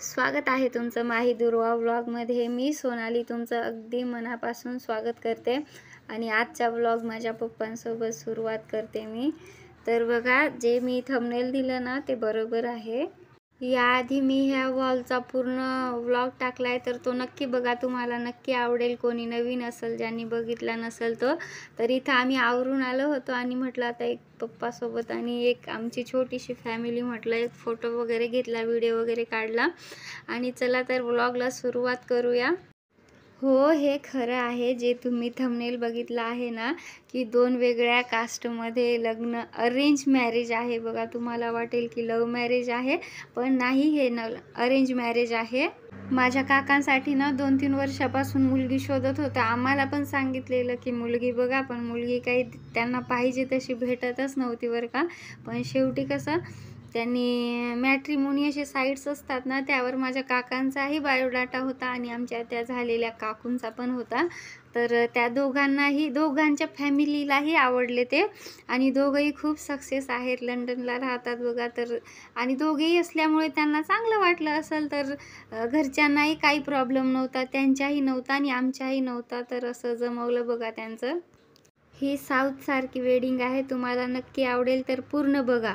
स्वागत आहे तुमचं माही दुर्वा व्लॉगमध्ये। मी सोनाली तुमचं अगदी मनापासून स्वागत करते आणि आजचा व्लॉग माझ्या पप्पांसोबत सुरुवात करते मी। तर बघा, जे मी थंबनेल दिलं ना ते बरोबर आहे। याआधी मी ह्या वॉलचा पूर्ण व्लॉग टाकलाय, तर तो नक्की बघा, तुम्हाला नक्की आवडेल। कोणी नवीन असेल ज्यांनी बघितला नसेल तर इथं आम्ही आवरून आलो होतो आणि म्हटलं आता एक पप्पासोबत आणि एक आमची छोटीशी फॅमिली, म्हटलं एक फोटो वगैरे घेतला, व्हिडिओ वगैरे काढला आणि चला तर व्लॉगला सुरुवात करूया। हो, हे खरं आहे जे तुम्ही थंबनेल बघितलं आहे ना, की दोन वेगळ्या कास्टमध्ये लग्न, अरेंज मॅरेज आहे। बघा, तुम्हाला वाटेल की लव्ह मॅरेज आहे, पण नाही, हे अरेंज मॅरेज आहे। माझ्या काकांसाठी ना 2-3 वर्षापासून मुलगी शोधत होता। आम्हाला पण सांगितलेलं की मुलगी बघा, पण मुलगी काही त्यांना पाहिजे तशी भेटतच नव्हती बरं का। पण शेवटी कसं, त्यांनी मॅट्रिमोनी असे साईट्स असतात ना, त्यावर माझ्या काकांचाही बायोडाटा होता आणि आमच्या त्या झालेल्या काकूंचा पण होता। तर त्या दोघांच्या फॅमिलीलाही आवडले ते आणि दोघंही खूप सक्सेस आहेत, लंडनला राहतात बघा। तर आणि दोघेही असल्यामुळे त्यांना चांगलं वाटलं असेल, तर घरच्यांनाही काही प्रॉब्लेम नव्हता, त्यांच्याही नव्हता आणि आमच्याही नव्हता। तर असं जमवलं बघा त्यांचं। ही साऊथ सारखी वेडिंग आहे, तुम्हाला नक्की आवडेल, तर पूर्ण बघा।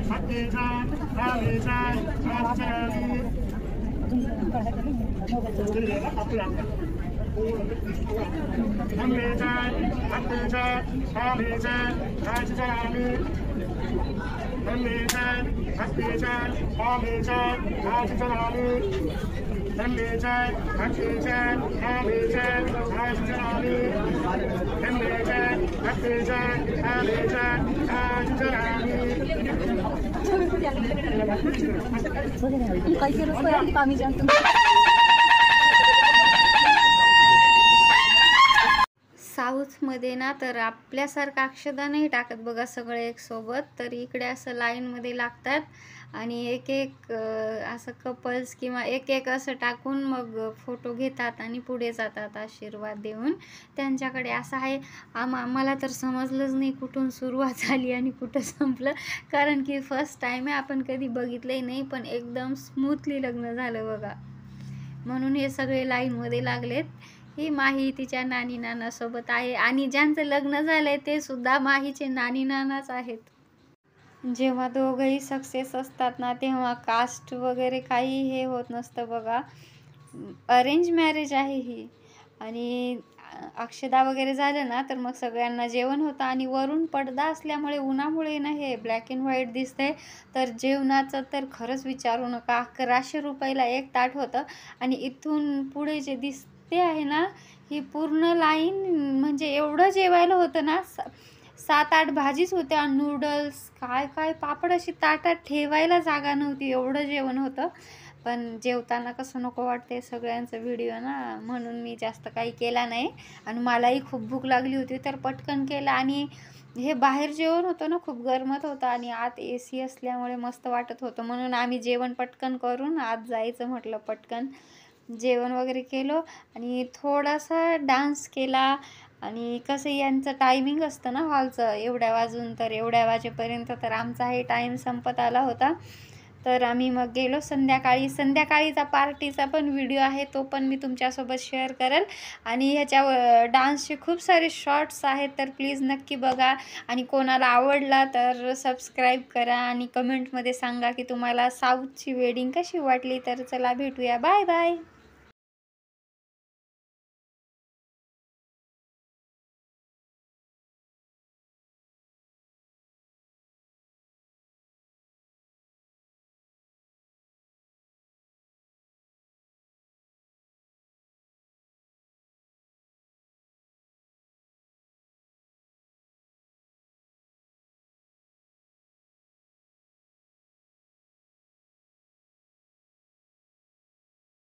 Happy साऊथमध्ये ना तर आपल्यासारखं अक्षदा नाही टाकत बघा सगळे एक सोबत, तर इकडे असं लाईनमध्ये लागतात आणि एक एक असं कपल्स किंवा एक एक असं टाकून मग फोटो घेतात आणि पुढे जातात आशीर्वाद देऊन. त्यांच्याकडे असं आहे. मला तर समजलंच नाही कुठून सुरुवात झाली आणि कुठं संपलं, कारण की फर्स्ट टाईम आहे, आपण कधी बघितलंही नाही. पण एकदम स्मूथली लग्न झालं बघा, म्हणून हे सगळे लाईनमध्ये लागलेत. ही माही तिच्या नानी नानासोबत आहे आणि ज्यांचं लग्न झालंय ते सुद्धा माहीचे नानी नानाच आहेत. जेव्हा दोघंही सक्सेस असतात ना तेव्हा कास्ट वगैरे काही हे होत नसतं बघा. अरेंज मॅरेज आहे ही. आणि अक्षदा वगैरे झालं ना तर मग सगळ्यांना जेवण होतं आणि वरून पडदा असल्यामुळे उन्हामुळे ना हे ब्लॅक अँड व्हाईट दिसतंय. तर जेवणाचं तर खरंच विचारू नका, 1100 रुपयाला एक ताट होतं. आणि इथून पुढे जे दिसते आहे ना ही पूर्ण लाईन, म्हणजे एवढं जेवायला होतं ना, 7-8 भाजीच होत्या, नूडल्स काय काय पापड, अशी ताटात ठेवायला जागा नव्हती, एवढं जेवण होतं. पण जेवताना कसं नको वाटते सगळ्यांचं व्हिडिओ ना, म्हणून मी जास्त काही केला नाही. आणि मलाही खूप भूक लागली होती तर पटकन केलं. आणि हे बाहेर जेवण होतं ना खूप गरमत होतं आणि आत AC असल्यामुळे मस्त वाटत होतं, म्हणून आम्ही जेवण पटकन करून आत जायचं म्हटलं. पटकन जेवण वगैरे केलं आणि थोडासा डान्स केला. आणि कसं यांचं टायमिंग असतं ना हॉलचं, एवढ्या वाजून तर एवढ्या वाजेपर्यंत, तर आमचाही टाईम संपत आला होता. तर आम्ही मग गेलो संध्याकाळीचा पार्टीचा पण व्हिडिओ आहे, तो पण मी तुमच्यासोबत शेअर करेल. आणि ह्याच्यावर डान्सचे खूप सारे शॉर्ट्स आहेत, तर प्लीज नक्की बघा. आणि कोणाला आवडला तर सबस्क्राईब करा आणि कमेंटमध्ये सांगा की तुम्हाला साऊथची वेडिंग कशी वाटली. तर चला भेटूया, बाय बाय.